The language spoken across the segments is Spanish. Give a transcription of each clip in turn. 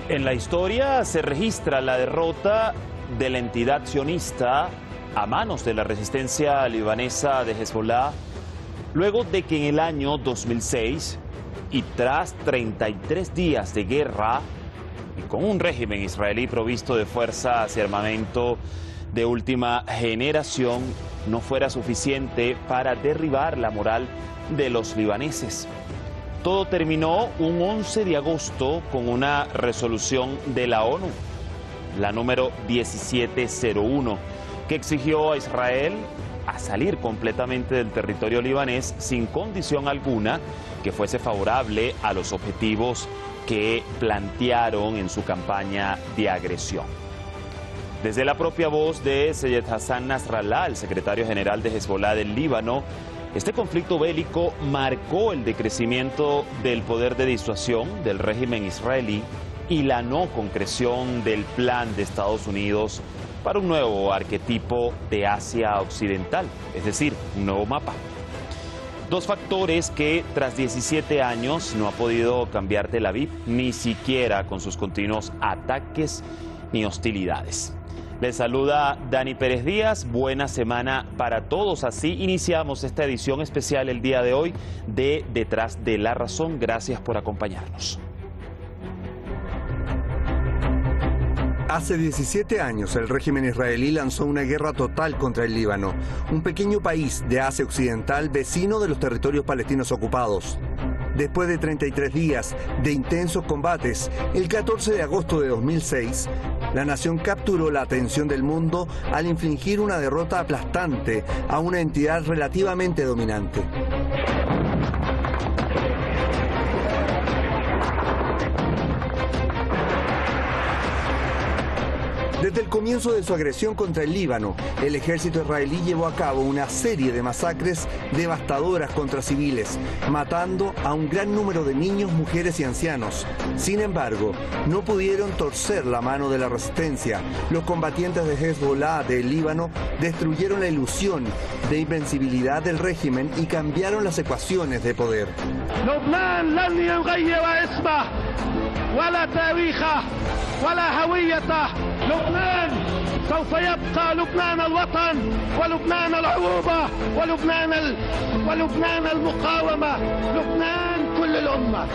En la historia se registra la derrota de la entidad sionista a manos de la resistencia libanesa de Hezbollah, luego de que en el año 2006, y tras 33 días de guerra, y con un régimen israelí provisto de fuerzas y armamento de última generación, no fuera suficiente para derribar la moral de los libaneses. Todo terminó un 11 de agosto con una resolución de la ONU, la número 1701, que exigió a Israel a salir completamente del territorio libanés sin condición alguna que fuese favorable a los objetivos que plantearon en su campaña de agresión. Desde la propia voz de Seyed Hassan Nasrallah, el secretario general de Hezbollah del Líbano, este conflicto bélico marcó el decrecimiento del poder de disuasión del régimen israelí y la no concreción del plan de Estados Unidos para un nuevo arquetipo de Asia Occidental, es decir, un nuevo mapa. Dos factores que tras 17 años no ha podido cambiar Tel Aviv, ni siquiera con sus continuos ataques ni hostilidades. Les saluda Dani Pérez Díaz, buena semana para todos. Así iniciamos esta edición especial el día de hoy de Detrás de la Razón. Gracias por acompañarnos. Hace 17 años el régimen israelí lanzó una guerra total contra el Líbano, un pequeño país de Asia Occidental vecino de los territorios palestinos ocupados. Después de 33 días de intensos combates, el 14 de agosto de 2006, la nación capturó la atención del mundo al infligir una derrota aplastante a una entidad relativamente dominante. Desde el comienzo de su agresión contra el Líbano, el ejército israelí llevó a cabo una serie de masacres devastadoras contra civiles, matando a un gran número de niños, mujeres y ancianos. Sin embargo, no pudieron torcer la mano de la resistencia. Los combatientes de Hezbollah del Líbano destruyeron la ilusión de invencibilidad del régimen y cambiaron las ecuaciones de poder. لبنان سوف يبقى لبنان الوطن ولبنان العروبة ولبنان المقاومة لبنان كل الأمة.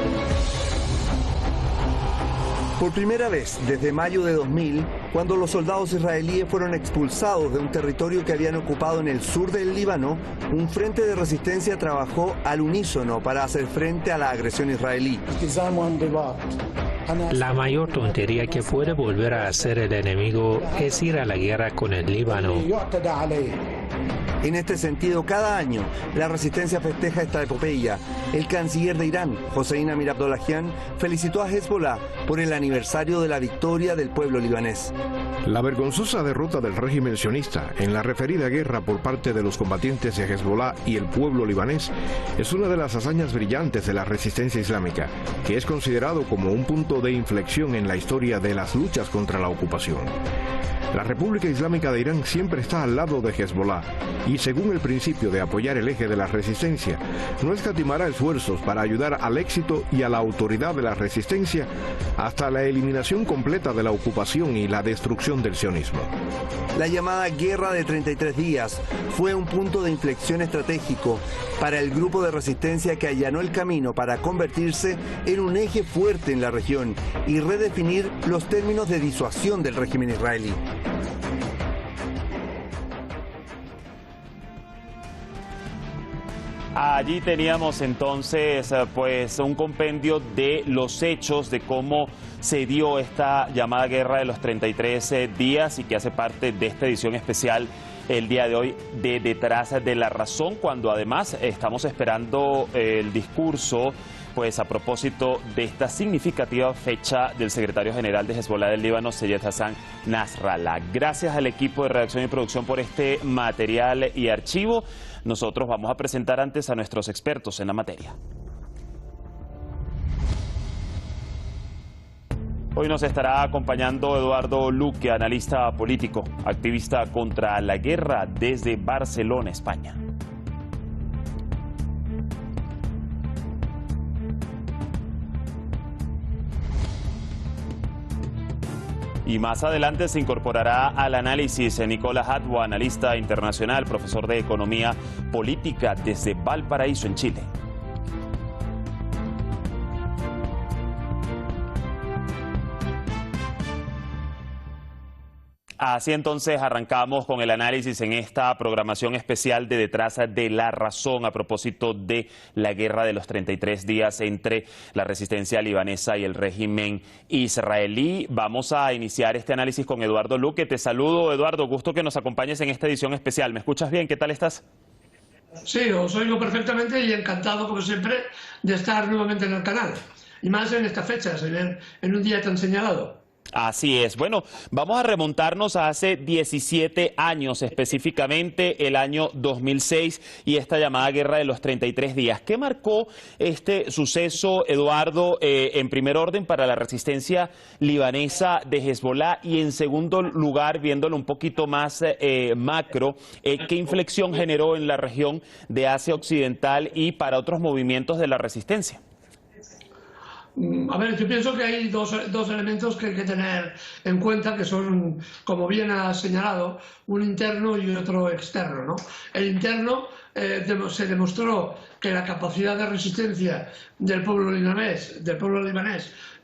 Por primera vez desde mayo de 2000, cuando los soldados israelíes fueron expulsados de un territorio que habían ocupado en el sur del Líbano, un frente de resistencia trabajó al unísono para hacer frente a la agresión israelí. La mayor tontería que puede volver a hacer el enemigo es ir a la guerra con el Líbano. En este sentido, cada año la resistencia festeja esta epopeya. El canciller de Irán, Hossein Amir Abdollahian, felicitó a Hezbollah por el aniversario de la victoria del pueblo libanés. La vergonzosa derrota del régimen sionista en la referida guerra por parte de los combatientes de Hezbollah y el pueblo libanés es una de las hazañas brillantes de la resistencia islámica, que es considerado como un punto de inflexión en la historia de las luchas contra la ocupación. La República Islámica de Irán siempre está al lado de Hezbollah y, según el principio de apoyar el eje de la resistencia, no escatimará esfuerzos para ayudar al éxito y a la autoridad de la resistencia hasta la eliminación completa de la ocupación y la destrucción del sionismo. La llamada Guerra de 33 días fue un punto de inflexión estratégico para el grupo de resistencia que allanó el camino para convertirse en un eje fuerte en la región y redefinir los términos de disuasión del régimen israelí. Allí teníamos entonces pues un compendio de los hechos de cómo se dio esta llamada guerra de los 33 días y que hace parte de esta edición especial el día de hoy de Detrás de la Razón, cuando además estamos esperando el discurso pues a propósito de esta significativa fecha del secretario general de Hezbollah del Líbano, Seyed Hassan Nasrallah. Gracias al equipo de redacción y producción por este material y archivo. Nosotros vamos a presentar antes a nuestros expertos en la materia. Hoy nos estará acompañando Eduardo Luque, analista político, activista contra la guerra desde Barcelona, España. Y más adelante se incorporará al análisis Nicola Hadwa, analista internacional, profesor de Economía Política desde Valparaíso, en Chile. Así entonces arrancamos con el análisis en esta programación especial de Detrás de la Razón a propósito de la guerra de los 33 días entre la resistencia libanesa y el régimen israelí. Vamos a iniciar este análisis con Eduardo Luque. Te saludo, Eduardo, gusto que nos acompañes en esta edición especial. ¿Me escuchas bien? ¿Qué tal estás? Sí, os oigo perfectamente y encantado, como siempre, de estar nuevamente en el canal. Y más en estas fechas, en un día tan señalado. Así es. Bueno, vamos a remontarnos a hace 17 años, específicamente el año 2006 y esta llamada guerra de los 33 días. ¿Qué marcó este suceso, Eduardo, en primer orden para la resistencia libanesa de Hezbolá y en segundo lugar, viéndolo un poquito más macro, qué inflexión generó en la región de Asia Occidental y para otros movimientos de la resistencia? A ver, yo pienso que hay dos elementos que hay que tener en cuenta, que son, como bien has señalado, un interno y otro externo, ¿no? El interno se demostró que la capacidad de resistencia del pueblo libanés,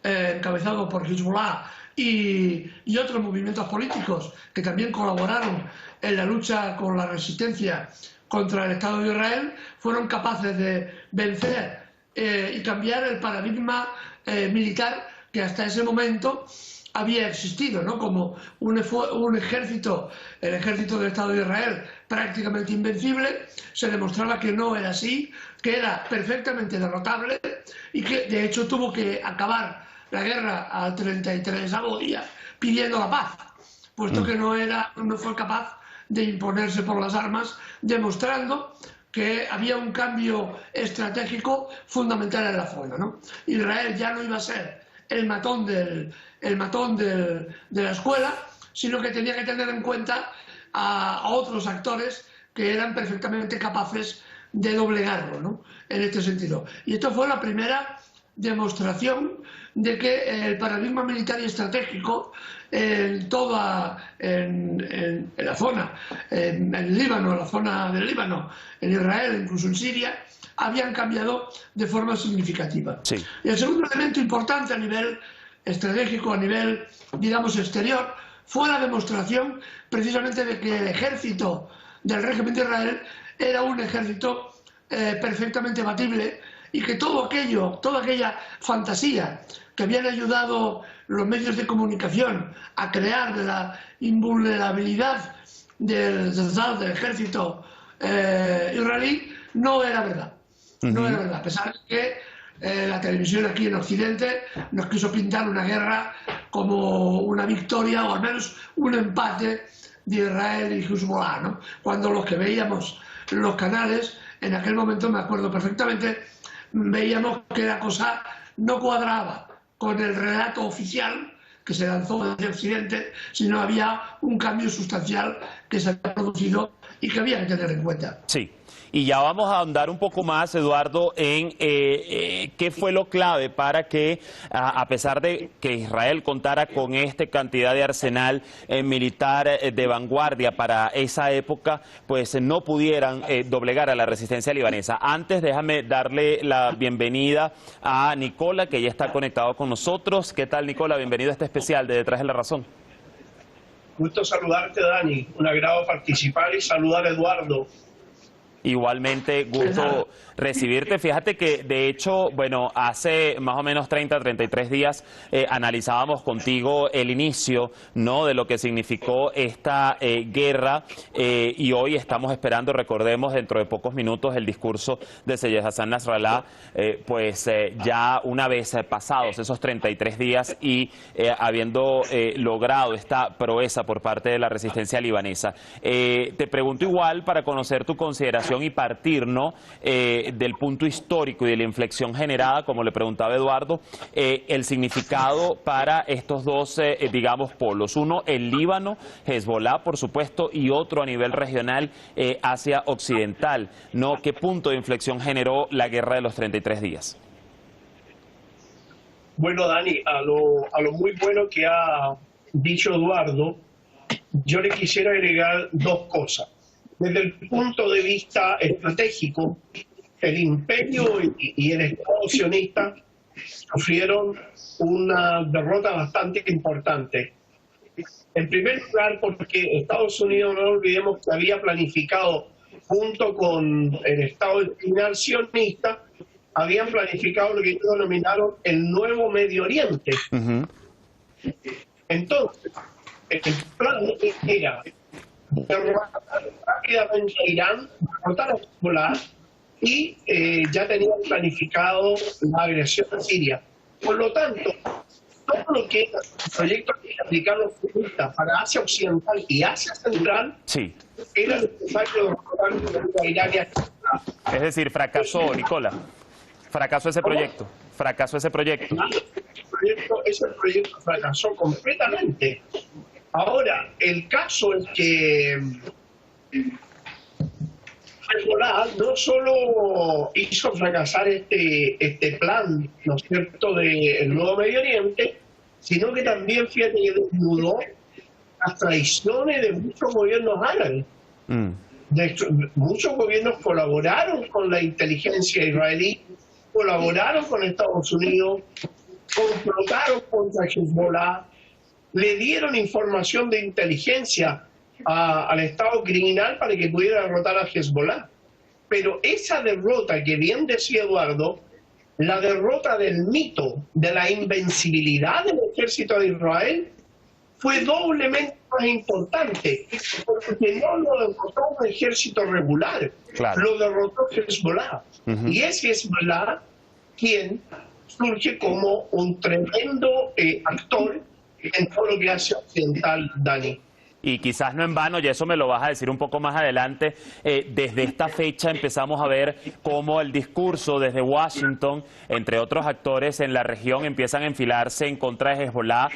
encabezado por Hezbolá y otros movimientos políticos que también colaboraron en la lucha con la resistencia contra el Estado de Israel, fueron capaces de vencer y cambiar el paradigma militar que hasta ese momento había existido, ¿no? Como un ejército, el ejército del Estado de Israel, prácticamente invencible. Se demostraba que no era así, que era perfectamente derrotable y que de hecho tuvo que acabar la guerra al 33º día pidiendo la paz, puesto que no fue capaz de imponerse por las armas, demostrando que había un cambio estratégico fundamental en la zona, ¿no? Israel ya no iba a ser el matón de la escuela, sino que tenía que tener en cuenta a otros actores que eran perfectamente capaces de doblegarlo, ¿no? En este sentido. Y esto fue la primera demostración de que el paradigma militar y estratégico en la zona, en el Líbano, en la zona del Líbano, en Israel, incluso en Siria, habían cambiado de forma significativa. Sí. Y el segundo elemento importante a nivel estratégico, a nivel, digamos, exterior, fue la demostración precisamente de que el ejército del régimen de Israel era un ejército perfectamente batible y que toda aquella fantasía que habían ayudado los medios de comunicación a crear de la invulnerabilidad del ejército israelí, no era verdad. No era verdad, a pesar de que la televisión aquí en Occidente nos quiso pintar una guerra como una victoria o al menos un empate de Israel y Hezbolá, ¿no? Cuando los que veíamos los canales, en aquel momento me acuerdo perfectamente, veíamos que la cosa no cuadraba con el relato oficial que se lanzó desde Occidente, sino había un cambio sustancial que se había producido y que había que tener en cuenta. Sí. Y ya vamos a ahondar un poco más, Eduardo, en qué fue lo clave para que, a pesar de que Israel contara con esta cantidad de arsenal militar de vanguardia para esa época, pues no pudieran doblegar a la resistencia libanesa. Antes, déjame darle la bienvenida a Nicola, que ya está conectado con nosotros. ¿Qué tal, Nicola? Bienvenido a este especial de Detrás de la Razón. Gusto saludarte, Dani. Un agrado participar y saludar a Eduardo. Igualmente, gusto recibirte. Fíjate que, de hecho, bueno, hace más o menos 33 días analizábamos contigo el inicio, ¿no?, de lo que significó esta guerra y hoy estamos esperando, recordemos, dentro de pocos minutos el discurso de Seyed Hassan Nasrallah, ya una vez pasados esos 33 días y habiendo logrado esta proeza por parte de la resistencia libanesa. Te pregunto igual para conocer tu consideración y partir, ¿no?, del punto histórico y de la inflexión generada, como le preguntaba Eduardo, el significado para estos dos, digamos, polos. Uno, el Líbano, Hezbolá, por supuesto, y otro a nivel regional, Asia Occidental, ¿no? ¿Qué punto de inflexión generó la guerra de los 33 días? Bueno, Dani, a lo muy bueno que ha dicho Eduardo, yo le quisiera agregar dos cosas. Desde el punto de vista estratégico, el imperio y el Estado sionista sufrieron una derrota bastante importante. En primer lugar, porque Estados Unidos, no olvidemos que había planificado, junto con el Estado original sionista, habían planificado lo que ellos denominaron el nuevo Medio Oriente. Entonces, el plan era derrotar rápidamente a Irán, derrotar a Hezbollah, y ya tenían planificado la agresión a Siria. Por lo tanto, todo lo que era el proyecto que aplicaron los comunistas para Asia Occidental y Asia Central, era necesario derrotar a Irán y a Hezbollah. Es decir, fracasó, Nicola. Fracasó ese proyecto. Fracasó ese proyecto. Ese proyecto fracasó completamente. Ahora, el caso es que Hezbollah no solo hizo fracasar este plan, ¿no es cierto?, del nuevo Medio Oriente, sino que también, fíjate, que desnudó las traiciones de muchos gobiernos árabes. De hecho, muchos gobiernos colaboraron con la inteligencia israelí, colaboraron con Estados Unidos, complotaron contra Hezbollah, le dieron información de inteligencia al Estado criminal para que pudiera derrotar a Hezbollah. Pero esa derrota, que bien decía Eduardo, la derrota del mito de la invencibilidad del ejército de Israel, fue doblemente más importante, porque no lo derrotó un ejército regular, lo derrotó Hezbollah. Y es Hezbollah quien surge como un tremendo actor en todo lo que hace occidental, Dani. Y quizás no en vano, y eso me lo vas a decir un poco más adelante, desde esta fecha empezamos a ver cómo el discurso desde Washington, entre otros actores en la región, empiezan a enfilarse en contra de Hezbollah,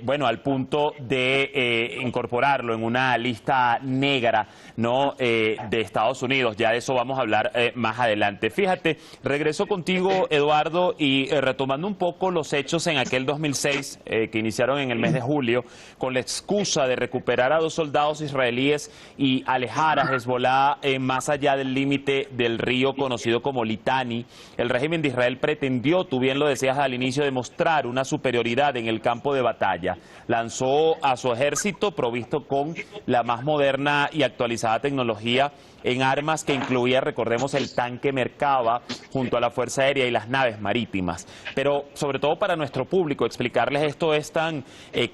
bueno, al punto de incorporarlo en una lista negra, ¿no?, de Estados Unidos. Ya de eso vamos a hablar más adelante. Fíjate, regreso contigo, Eduardo, y retomando un poco los hechos en aquel 2006, que iniciaron en el mes de julio, con la excusa de recuperar a 2 soldados israelíes y alejar a Hezbollah más allá del límite del río conocido como Litani. El régimen de Israel pretendió, tú bien lo decías al inicio, demostrar una superioridad en el campo de batalla. Lanzó a su ejército provisto con la más moderna y actualizada tecnología en armas que incluía, recordemos, el tanque Merkava junto a la Fuerza Aérea y las naves marítimas. Pero sobre todo para nuestro público, explicarles esto es tan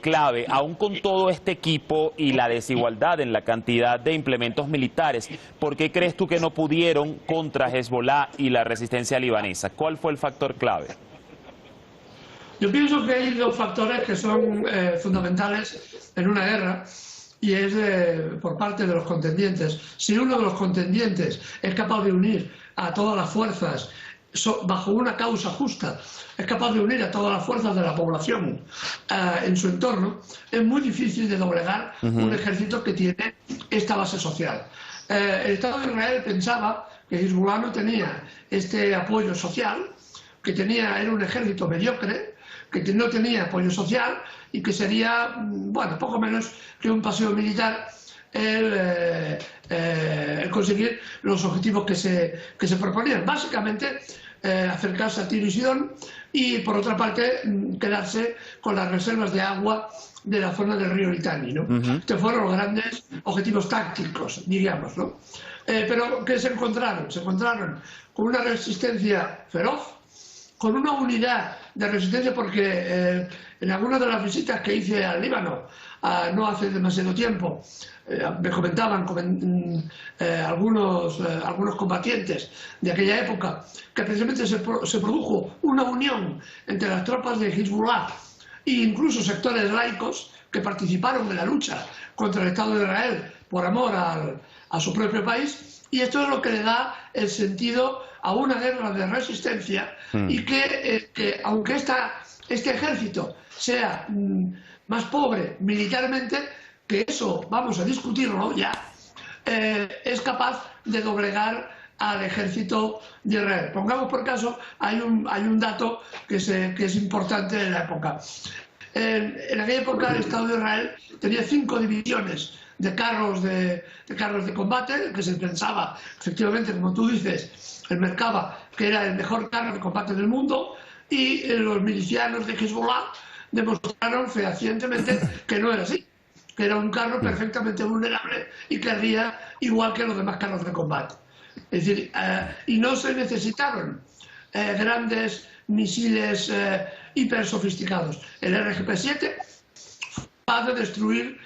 clave, aún con todo este equipo y la desigualdad en la cantidad de implementos militares. ¿Por qué crees tú que no pudieron contra Hezbollah y la resistencia libanesa? ¿Cuál fue el factor clave? Yo pienso que hay 2 factores que son fundamentales en una guerra, y es por parte de los contendientes. Si uno de los contendientes es capaz de unir a todas las fuerzas bajo una causa justa, es capaz de unir a todas las fuerzas de la población en su entorno, es muy difícil de doblegar un ejército que tiene esta base social. El Estado de Israel pensaba que Hezbollah no tenía este apoyo social, que era un ejército mediocre, que no tenía apoyo social y que sería, bueno, poco menos que un paseo militar el conseguir los objetivos que se proponían. Básicamente, acercarse a Tiro y Sidón y, por otra parte, quedarse con las reservas de agua de la zona del río Litani, ¿no? Estos fueron los grandes objetivos tácticos, diríamos, ¿no? Pero ¿qué se encontraron? Se encontraron con una resistencia feroz, con una unidad de resistencia, porque en algunas de las visitas que hice al Líbano no hace demasiado tiempo, me comentaban algunos combatientes de aquella época que precisamente se produjo una unión entre las tropas de Hezbollah e incluso sectores laicos que participaron en la lucha contra el Estado de Israel por amor a su propio país, y esto es lo que le da el sentido a una guerra de resistencia, y que aunque este ejército sea más pobre militarmente, que eso vamos a discutirlo ya, es capaz de doblegar al ejército de Israel. Pongamos por caso, hay un dato que es importante en la época. En aquella época el Estado de Israel tenía 5 divisiones de carros de combate, que se pensaba, efectivamente, como tú dices, el Merkava, que era el mejor carro de combate del mundo, y los milicianos de Hezbollah demostraron fehacientemente que no era así, que era un carro perfectamente vulnerable y que ardía igual que los demás carros de combate. Es decir, y no se necesitaron grandes misiles hiper sofisticados. El RGP-7 capaz de destruir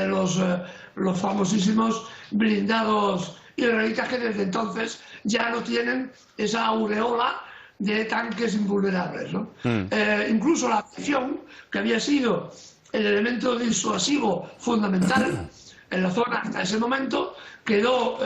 los famosísimos blindados israelitas, que desde entonces ya no tienen esa aureola de tanques invulnerables, ¿no? Incluso la aviación, que había sido el elemento disuasivo fundamental en la zona hasta ese momento, quedó,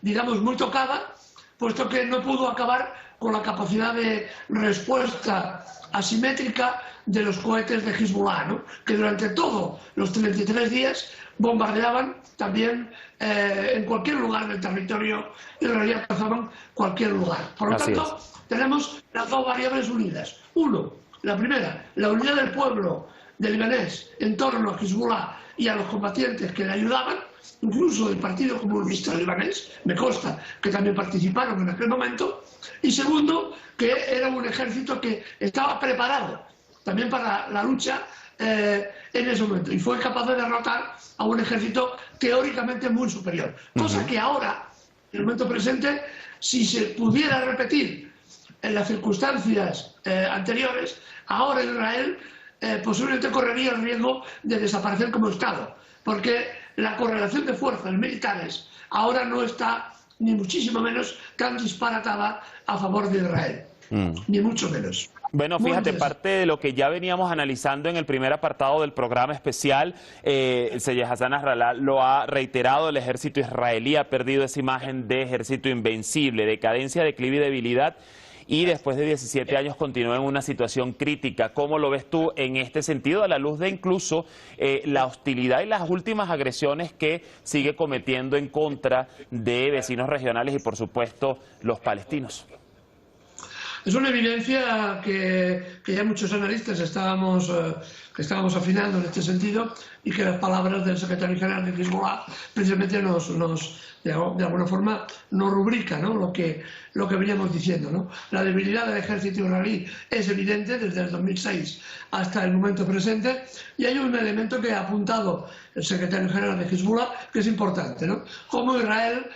digamos, muy tocada, puesto que no pudo acabar con la capacidad de respuesta asimétrica de los cohetes de Hezbollah, ¿no? Que durante todos los 33 días bombardeaban también en cualquier lugar del territorio israelí, alcanzaban cualquier lugar. Por lo tanto, tenemos las dos variables unidas. Uno, la primera, la unidad del pueblo de libanés en torno a Hezbollah y a los combatientes que le ayudaban, incluso del Partido Comunista Libanés, me consta que también participaron en aquel momento. Y segundo, que era un ejército que estaba preparado también para la lucha en ese momento, y fue capaz de derrotar a un ejército teóricamente muy superior. Cosa que ahora, en el momento presente, si se pudiera repetir en las circunstancias anteriores, ahora Israel posiblemente correría el riesgo de desaparecer como Estado, porque la correlación de fuerzas militares ahora no está, ni muchísimo menos, tan disparatada a favor de Israel, ni mucho menos. Bueno, fíjate, parte de lo que ya veníamos analizando en el primer apartado del programa especial, el Seyed Hassan Nasrallah lo ha reiterado: el ejército israelí ha perdido esa imagen de ejército invencible, decadencia, declive y debilidad, y después de 17 años continúa en una situación crítica. ¿Cómo lo ves tú en este sentido, a la luz de incluso la hostilidad y las últimas agresiones que sigue cometiendo en contra de vecinos regionales y, por supuesto, los palestinos? Es una evidencia que ya muchos analistas estábamos afinando en este sentido, y que las palabras del secretario general de Hezbollah precisamente de alguna forma nos rubrica, ¿no?, lo que veníamos diciendo, ¿no? La debilidad del ejército israelí es evidente desde el 2006 hasta el momento presente, y hay un elemento que ha apuntado el secretario general de Hezbollah que es importante, ¿no? Cómo Israel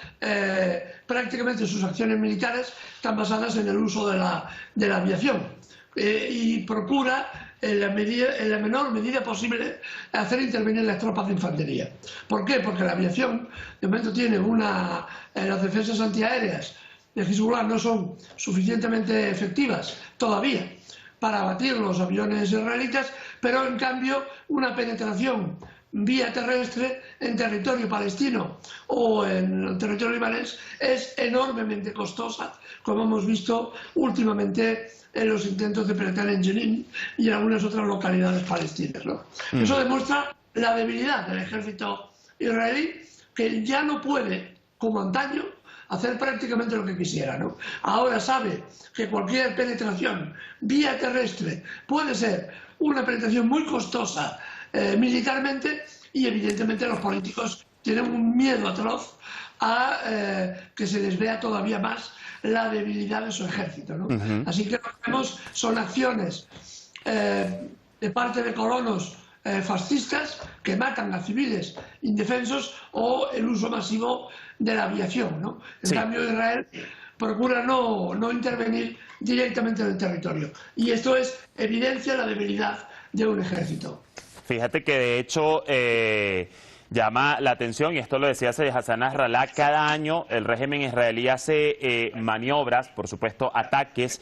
prácticamente sus acciones militares están basadas en el uso de la aviación, y procura en la menor medida posible hacer intervenir las tropas de infantería. ¿Por qué? Porque la aviación de momento tiene las defensas antiaéreas de Hezbollah no son suficientemente efectivas todavía para abatir los aviones israelitas, pero en cambio una penetración vía terrestre en territorio palestino o en el territorio libanés es enormemente costosa, como hemos visto últimamente en los intentos de penetrar en Jenin y en algunas otras localidades palestinas, ¿no? Eso demuestra la debilidad del ejército israelí, que ya no puede, como antaño, hacer prácticamente lo que quisiera, ¿no? Ahora sabe que cualquier penetración vía terrestre puede ser una penetración muy costosa militarmente, y evidentemente los políticos tienen un miedo atroz a que se les vea todavía más la debilidad de su ejército, ¿no? Así que lo que vemos son acciones de parte de colonos fascistas que matan a civiles indefensos, o el uso masivo de la aviación, ¿no? En cambio, Israel procura no intervenir directamente en el territorio, y esto es evidencia de la debilidad de un ejército. Fíjate que de hecho llama la atención, y esto lo decía Seyed Hassan Nasrallah, cada año el régimen israelí hace maniobras, por supuesto ataques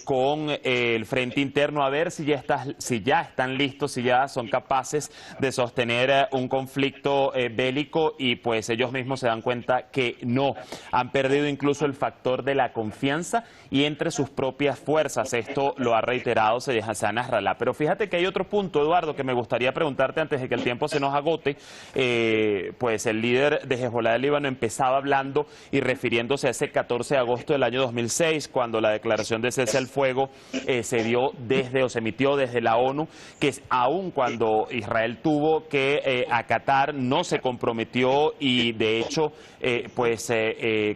con el frente interno, a ver si ya están listos, si ya son capaces de sostener un conflicto bélico, y pues ellos mismos se dan cuenta que no, han perdido incluso el factor de la confianza y entre sus propias fuerzas. Esto lo ha reiterado Seyed Hassan Nasrallah. Pero fíjate que hay otro punto, Eduardo, que me gustaría preguntarte antes de que el tiempo se nos agote, pues el líder de Hezbolá del Líbano empezaba hablando y refiriéndose a ese 14 de agosto del año 2006, cuando la declaración de cese al fuego se emitió desde la ONU, que aun cuando Israel tuvo que acatar, no se comprometió y de hecho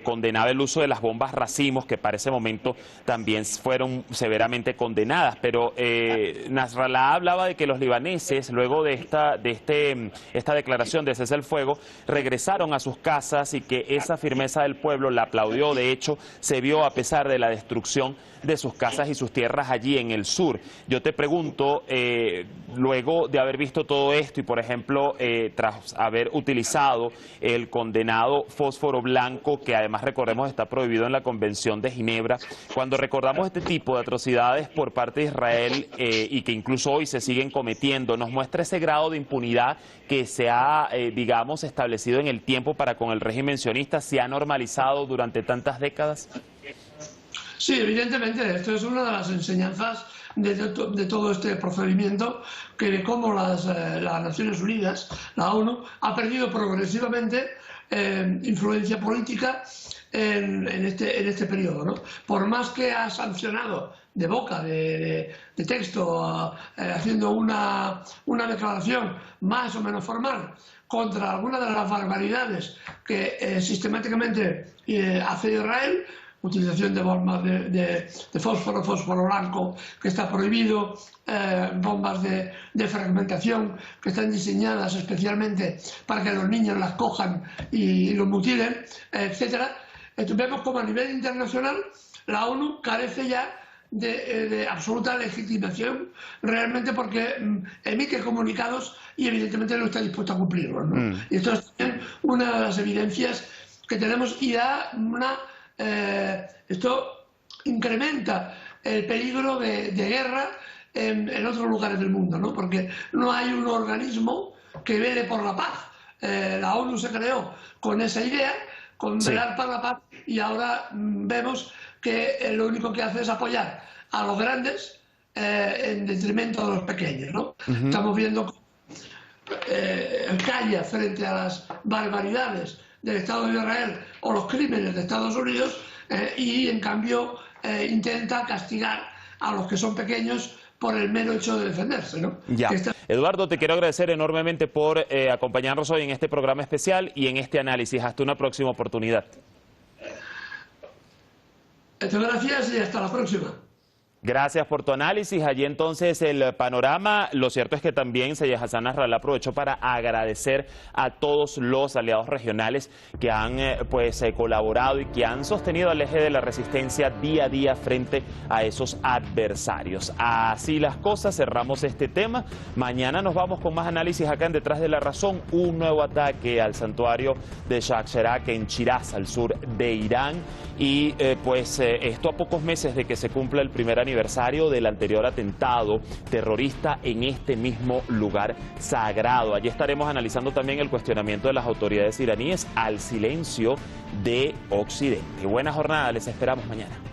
condenaba el uso de las bombas racimos, que para ese momento también fueron severamente condenadas. Pero Nasrallah hablaba de que los libaneses, luego de esta declaración de cese al fuego, regresaron a sus casas y que esa firmeza del pueblo la aplaudió. De hecho, se vio a pesar de la destrucción de sus casas y sus tierras allí en el sur. Yo te pregunto, luego de haber visto todo esto y, por ejemplo, tras haber utilizado el condenado fósforo blanco, que además, recordemos, está prohibido en la Convención de Ginebra, cuando recordamos este tipo de atrocidades por parte de Israel y que incluso hoy se siguen cometiendo, nos muestra ese grado de impunidad que se ha, digamos, establecido en el tiempo para con el régimen sionista, se ha normalizado durante tantas décadas. Sí, evidentemente, esto es una de las enseñanzas de todo este procedimiento, que de cómo las Naciones Unidas, la ONU, ha perdido progresivamente influencia política en este periodo, ¿no? Por más que ha sancionado de boca, de texto, haciendo una declaración más o menos formal contra algunas de las barbaridades que sistemáticamente hace Israel, utilización de bombas de fósforo blanco, que está prohibido, bombas de fragmentación que están diseñadas especialmente para que los niños las cojan y los mutilen, etcétera. Entonces vemos como a nivel internacional la ONU carece ya de absoluta legitimación, realmente, porque emite comunicados y evidentemente no está dispuesto a cumplirlos, ¿no? Y esto es una de las evidencias que tenemos, y da esto incrementa el peligro de guerra en otros lugares del mundo, ¿no? Porque no hay un organismo que vele por la paz. La ONU se creó con esa idea, con velar por la paz, y ahora vemos que lo único que hace es apoyar a los grandes en detrimento de los pequeños, ¿no? Estamos viendo calla frente a las barbaridades del Estado de Israel o los crímenes de Estados Unidos, y en cambio intenta castigar a los que son pequeños por el mero hecho de defenderse, ¿no? Ya. Eduardo, te quiero agradecer enormemente por acompañarnos hoy en este programa especial y en este análisis. Hasta una próxima oportunidad. Muchas gracias y hasta la próxima. Gracias por tu análisis. Allí entonces el panorama. Lo cierto es que también Seyed Hassan Nasrallah aprovechó para agradecer a todos los aliados regionales que han colaborado y que han sostenido al eje de la resistencia día a día frente a esos adversarios. Así las cosas, cerramos este tema. Mañana nos vamos con más análisis acá en Detrás de la Razón. Un nuevo ataque al santuario de Shah Cheragh en Shiraz, al sur de Irán. Y esto a pocos meses de que se cumpla el primer aniversario del anterior atentado terrorista en este mismo lugar sagrado. Allí estaremos analizando también el cuestionamiento de las autoridades iraníes al silencio de Occidente. Buena jornada, les esperamos mañana.